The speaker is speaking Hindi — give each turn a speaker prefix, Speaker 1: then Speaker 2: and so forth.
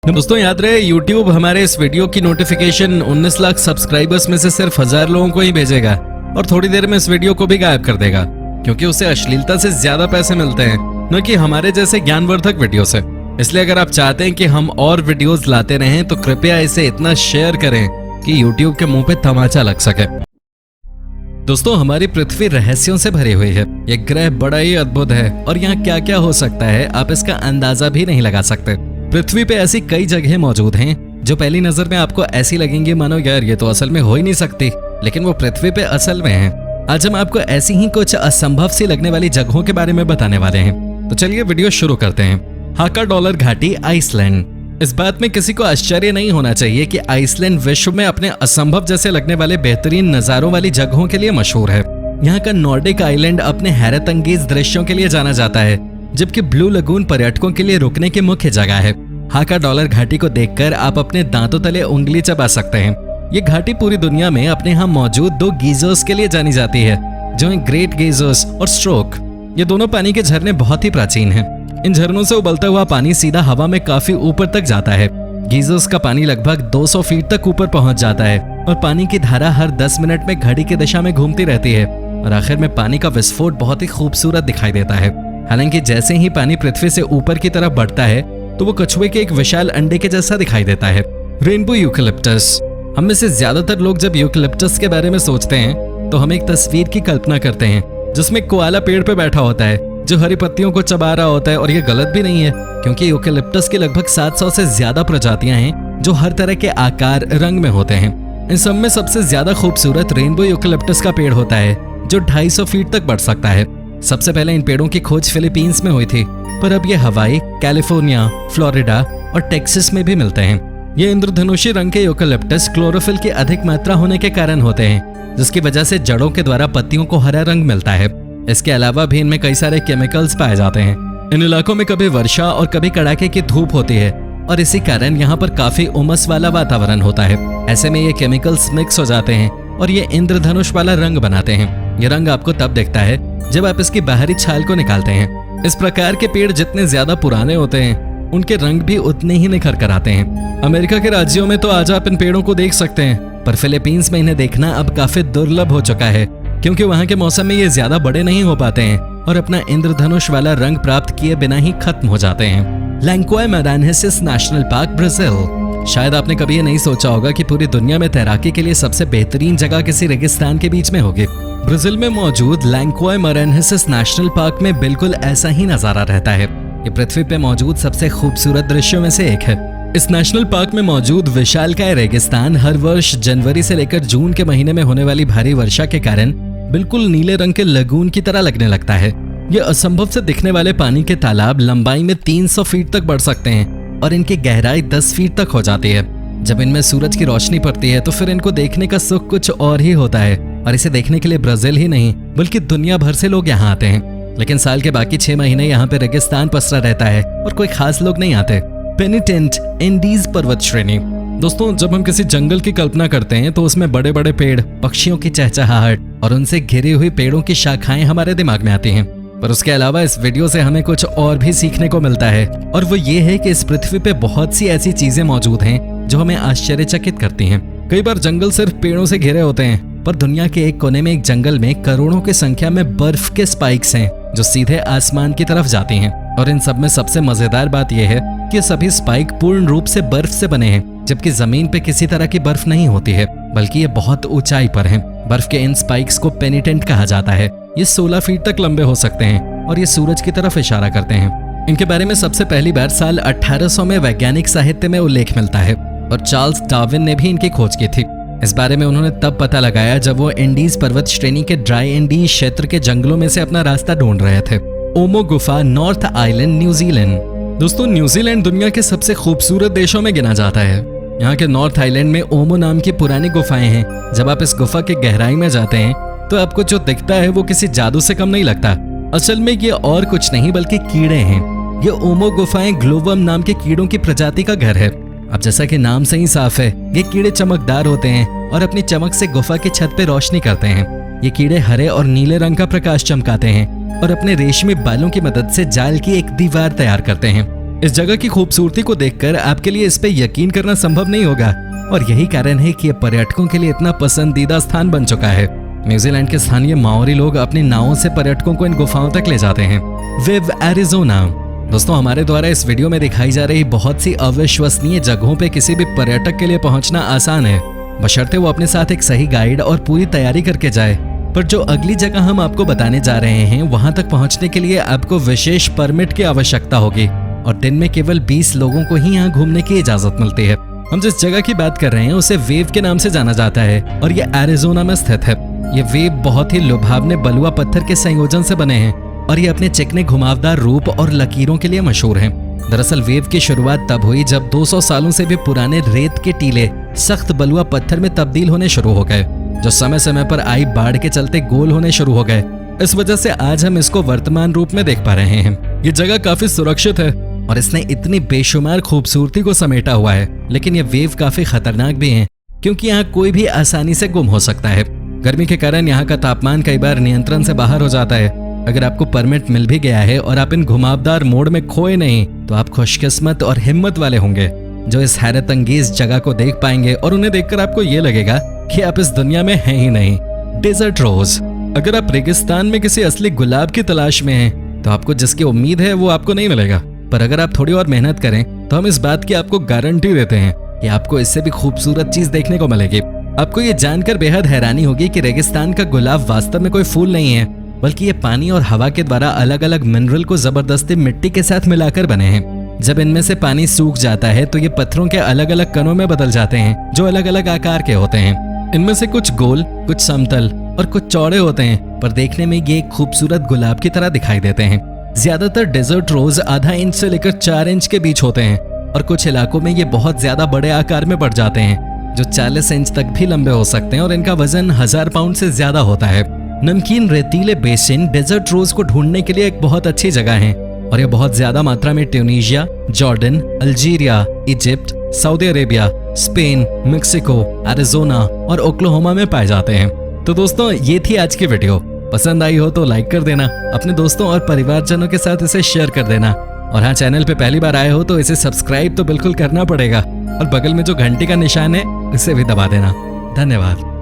Speaker 1: दोस्तों याद रहे, YouTube हमारे इस वीडियो की नोटिफिकेशन 19 लाख सब्सक्राइबर्स में से सिर्फ 1000 लोगों को ही भेजेगा और थोड़ी देर में इस वीडियो को भी गायब कर देगा, क्योंकि उसे अश्लीलता से ज्यादा पैसे मिलते हैं, न कि हमारे जैसे ज्ञानवर्धक वीडियो से। इसलिए अगर आप चाहते हैं कि हम और वीडियोस लाते रहें तो कृपया इसे इतना शेयर करें कि YouTube के मुंह पे तमाचा लग सके। दोस्तों, हमारी पृथ्वी रहस्यों से भरी हुई है। ये ग्रह बड़ा ही अद्भुत है और यहाँ क्या क्या हो सकता है आप इसका अंदाजा भी नहीं लगा सकते। पृथ्वी पे ऐसी कई जगहें मौजूद हैं जो पहली नजर में आपको ऐसी लगेंगी मानो यार ये तो असल में हो ही नहीं सकती, लेकिन वो पृथ्वी पे असल में है। आज हम आपको ऐसी ही कुछ असंभव सी लगने वाली जगहों के बारे में बताने वाले हैं। तो चलिए वीडियो शुरू करते हैं। हाका डॉलर घाटी, आइसलैंड। इस बात में किसी को आश्चर्य नहीं होना चाहिए कि आइसलैंड विश्व में अपने असंभव जैसे लगने वाले बेहतरीन नजारों वाली जगहों के लिए मशहूर है। यहाँ का नॉर्डिक आइलैंड अपने हैरत अंगेज दृश्यों के लिए जाना जाता है, जबकि ब्लू लगून पर्यटकों के लिए रुकने की मुख्य जगह है। हाका डॉलर घाटी को देखकर आप अपने दांतों तले उंगली चबा सकते हैं। ये घाटी पूरी दुनिया में अपने यहाँ मौजूद 2 गीजर्स के लिए जानी जाती है, जो हैं ग्रेट गीजर्स और स्ट्रोक। ये दोनों पानी के झरने बहुत ही प्राचीन हैं। इन झरनों से उबलता हुआ पानी सीधा हवा में काफी ऊपर तक जाता है। गीजर्स का पानी लगभग 200 फीट तक ऊपर पहुंच जाता है और पानी की धारा हर 10 मिनट में घड़ी की दिशा में घूमती रहती है और आखिर में पानी का विस्फोट बहुत ही खूबसूरत दिखाई देता है। हालांकि जैसे ही पानी पृथ्वी से ऊपर की तरफ बढ़ता है तो वो कछुए के एक विशाल अंडे के जैसा दिखाई देता है। Rainbow eucalyptus. हम में से ज्यादातर लोग जब यूकेलिप्टस के बारे में सोचते हैं तो हम एक तस्वीर की कल्पना करते हैं जिसमें कोआला पेड़ पे बैठा होता है जो हरी पत्तियों को चबा रहा होता है, और ये गलत भी नहीं है क्योंकि यूकेलिप्टस की लगभग 700 से ज्यादा प्रजातियां हैं जो हर तरह के आकार, रंग में होते हैं। इन सब में सबसे ज्यादा खूबसूरत रेनबो यूकेलिप्टस का पेड़ होता है जो 250 फीट तक बढ़ सकता है। सबसे पहले इन पेड़ों की खोज फिलीपींस में हुई थी, पर अब ये हवाई, कैलिफोर्निया, फ्लोरिडा और टेक्सास में भी मिलते हैं। ये इंद्रधनुषी रंग के यूकेलिप्टस क्लोरोफिल की अधिक मात्रा होने के कारण होते हैं, जिसकी वजह से जड़ों के द्वारा पत्तियों को हरा रंग मिलता है। इसके अलावा भी इनमें कई सारे केमिकल्स पाए जाते हैं। इन इलाकों में कभी वर्षा और कभी कड़ाके की धूप होती है और इसी कारण यहाँ पर काफी उमस वाला वातावरण होता है। ऐसे में ये केमिकल्स मिक्स हो जाते हैं और ये इंद्रधनुष वाला रंग बनाते हैं। ये रंग आपको तब दिखता है जब आप इसकी बाहरी छाल को निकालते हैं। इस प्रकार के पेड़ जितने ज्यादा पुराने होते हैं उनके रंग भी उतने ही निखर कर आते हैं। अमेरिका के राज्यों में तो आज आप इन पेड़ों को देख सकते हैं, पर फिलीपींस में इन्हें देखना अब काफी दुर्लभ हो चुका है क्योंकि वहाँ के मौसम में ये ज्यादा बड़े नहीं हो पाते हैं और अपना इंद्रधनुष वाला रंग प्राप्त किए बिना ही खत्म हो जाते हैं। लैंक्वाई मारान्हेसिस नेशनल पार्क, ब्राजील। शायद आपने कभी ये नहीं सोचा होगा कि पूरी दुनिया में तैराकी के लिए सबसे बेहतरीन जगह किसी रेगिस्तान के बीच में होगी। ब्राजील में मौजूद लैंक्वाई मारान्हेसिस नेशनल पार्क में बिल्कुल ऐसा ही नजारा रहता है। ये पृथ्वी पे मौजूद सबसे खूबसूरत दृश्यों में से एक है। इस नेशनल पार्क में मौजूद विशालकाय रेगिस्तान हर वर्ष जनवरी से लेकर जून के महीने में होने वाली भारी वर्षा के कारण बिल्कुल नीले रंग के लगून की तरह लगने लगता है। ये असंभव से दिखने वाले पानी के तालाब लंबाई में 300 फीट तक बढ़ सकते हैं और इनकी गहराई 10 फीट तक हो जाती है। जब इनमें सूरज की रोशनी पड़ती है तो फिर इनको देखने का सुख कुछ और ही होता है और इसे देखने के लिए ब्राजील ही नहीं बल्कि दुनिया भर से लोग यहाँ आते हैं। लेकिन साल के बाकी 6 महीने यहाँ पे रेगिस्तान पसरा रहता है और कोई खास लोग नहीं आते। पेनिटेंट एंडीज पर्वत श्रेणी। दोस्तों, जब हम किसी जंगल की कल्पना करते हैं तो उसमें बड़े बड़े पेड़, पक्षियों की चहचहाहट और उनसे घिरी हुई पेड़ों की शाखाएं हमारे दिमाग में आती हैं। पर उसके अलावा इस वीडियो से हमें कुछ और भी सीखने को मिलता है, और वो ये है कि इस पृथ्वी पे बहुत सी ऐसी चीजें मौजूद हैं जो हमें आश्चर्यचकित करती हैं। कई बार जंगल सिर्फ पेड़ों से घिरे होते हैं, पर दुनिया के एक कोने में एक जंगल में करोड़ों की संख्या में बर्फ के स्पाइक्स हैं जो सीधे आसमान की तरफ जाती हैं। और इन सब में सबसे मजेदार बात यह है कि सभी स्पाइक पूर्ण रूप से बर्फ से बने हैं, जबकि जमीन पे किसी तरह की बर्फ नहीं होती है, बल्कि ये बहुत ऊंचाई पर हैं। बर्फ के इन स्पाइक्स को पेनिटेंट कहा जाता है। ये 16 फीट तक लंबे हो सकते हैं और ये सूरज की तरफ इशारा करते हैं। इनके बारे में सबसे पहली बार साल 1800 में वैज्ञानिक साहित्य में उल्लेख मिलता है और चार्ल्स डार्विन ने भी इनकी खोज की थी। इस बारे में उन्होंने तब पता लगाया जब वो इंडीज पर्वत श्रेणी के ड्राई इंडीज क्षेत्र के जंगलों में से अपना रास्ता ढूंढ रहे थे। ओमो गुफा, नॉर्थ आइलैंड, न्यूजीलैंड। दोस्तों, न्यूजीलैंड दुनिया के सबसे खूबसूरत देशों में गिना जाता है। यहाँ के नॉर्थ आइलैंड में ओमो नाम की पुरानी गुफाएं हैं। जब आप इस गुफा के गहराई में जाते हैं तो आपको जो दिखता है वो किसी जादू से कम नहीं लगता। असल में ये और कुछ नहीं बल्कि कीड़े हैं। ये ओमो गुफाएं ग्लोवम नाम के कीड़ों की प्रजाति का घर है। अब जैसा कि नाम से ही साफ है, ये कीड़े चमकदार होते हैं और अपनी चमक से गुफा की छत पे रोशनी करते हैं। ये कीड़े हरे और नीले रंग का प्रकाश चमकाते हैं और अपने रेशमी बालों की मदद से जाल की एक दीवार तैयार करते हैं। इस जगह की खूबसूरती को देखकर आपके लिए इस पे यकीन करना संभव नहीं होगा और यही कारण है कि ये पर्यटकों के लिए इतना पसंदीदा स्थान बन चुका है। न्यूजीलैंड के स्थानीय माओरी लोग अपनी नावों से पर्यटकों को इन गुफाओं तक ले जाते हैं। विव एरिजोना। दोस्तों, हमारे द्वारा इस वीडियो में दिखाई जा रही बहुत सी अविश्वसनीय जगहों पे किसी भी पर्यटक के लिए पहुंचना आसान है, बशर्ते वो अपने साथ एक सही गाइड और पूरी तैयारी करके जाए। पर जो अगली जगह हम आपको बताने जा रहे हैं, वहां तक पहुंचने के लिए आपको विशेष परमिट की आवश्यकता होगी और दिन में केवल 20 लोगों को ही यहाँ घूमने की इजाजत मिलती है। हम जिस जगह की बात कर रहे हैं उसे वेव के नाम से जाना जाता है और ये एरिजोना में स्थित है। ये वेव बहुत ही लुभावने बलुआ पत्थर के संयोजन से बने हैं और ये अपने चिकने घुमावदार रूप और लकीरों के लिए मशहूर हैं। दरअसल वेव की शुरुआत तब हुई जब 200 सालों से भी पुराने रेत के टीले सख्त बलुआ पत्थर में तब्दील होने शुरू हो गए, जो समय समय पर आई बाढ़ के चलते गोल होने शुरू हो गए। इस वजह से आज हम इसको वर्तमान रूप में देख पा रहे हैं। ये जगह काफी सुरक्षित है और इसने इतनी बेशुमार खूबसूरती को समेटा हुआ है, लेकिन ये वेव काफी खतरनाक भी है क्योंकि यहाँ कोई भी आसानी से गुम हो सकता है। गर्मी के कारण यहाँ का तापमान कई बार नियंत्रण से बाहर हो जाता है। अगर आपको परमिट मिल भी गया है और आप इन घुमावदार मोड़ में खोए नहीं, तो आप खुशकिस्मत और हिम्मत वाले होंगे जो इस हैरत अंगेज जगह को देख पाएंगे और उन्हें देखकर आपको ये लगेगा कि आप इस दुनिया में हैं ही नहीं। Desert rose. अगर आप रेगिस्तान में किसी असली गुलाब की तलाश में हैं, तो आपको जिसकी उम्मीद है वो आपको नहीं मिलेगा। पर अगर आप थोड़ी और मेहनत करें तो हम इस बात की आपको गारंटी देते हैं कि आपको इससे भी खूबसूरत चीज देखने को मिलेगी। आपको ये जानकर बेहद हैरानी होगी कि रेगिस्तान का गुलाब वास्तव में कोई फूल नहीं है, बल्कि ये पानी और हवा के द्वारा अलग अलग मिनरल को जबरदस्ती मिट्टी के साथ मिलाकर बने हैं। जब इनमें से पानी सूख जाता है तो ये पत्थरों के अलग अलग कणों में बदल जाते हैं, जो अलग अलग आकार के होते हैं। इनमें से कुछ गोल, कुछ समतल और कुछ चौड़े होते हैं, पर देखने में ये एक खूबसूरत गुलाब की तरह दिखाई देते हैं। ज्यादातर डेजर्ट रोज आधा इंच से लेकर 4 इंच के बीच होते हैं और कुछ इलाकों में ये बहुत ज्यादा बड़े आकार में बढ़ जाते हैं, जो 40 इंच तक भी लंबे हो सकते हैं और इनका वजन 1000 पाउंड से ज्यादा होता है। नमकीन रेतीले बेसिन डेजर्ट रोज को ढूंढने के लिए एक बहुत अच्छी जगह है और ये बहुत ज्यादा मात्रा में Tunisia, Jordan, Algeria, Egypt, Saudi Arabia, Spain, Mexico, Arizona और ओक्लाहोमा में पाए जाते हैं। तो दोस्तों, ये थी आज की वीडियो। पसंद आई हो तो लाइक कर देना, अपने दोस्तों और परिवारजनों के साथ इसे शेयर कर देना और हाँ, चैनल पे पहली बार आए हो तो इसे सब्सक्राइब तो बिल्कुल करना पड़ेगा और बगल में जो घंटी का निशान है उसे भी दबा देना। धन्यवाद।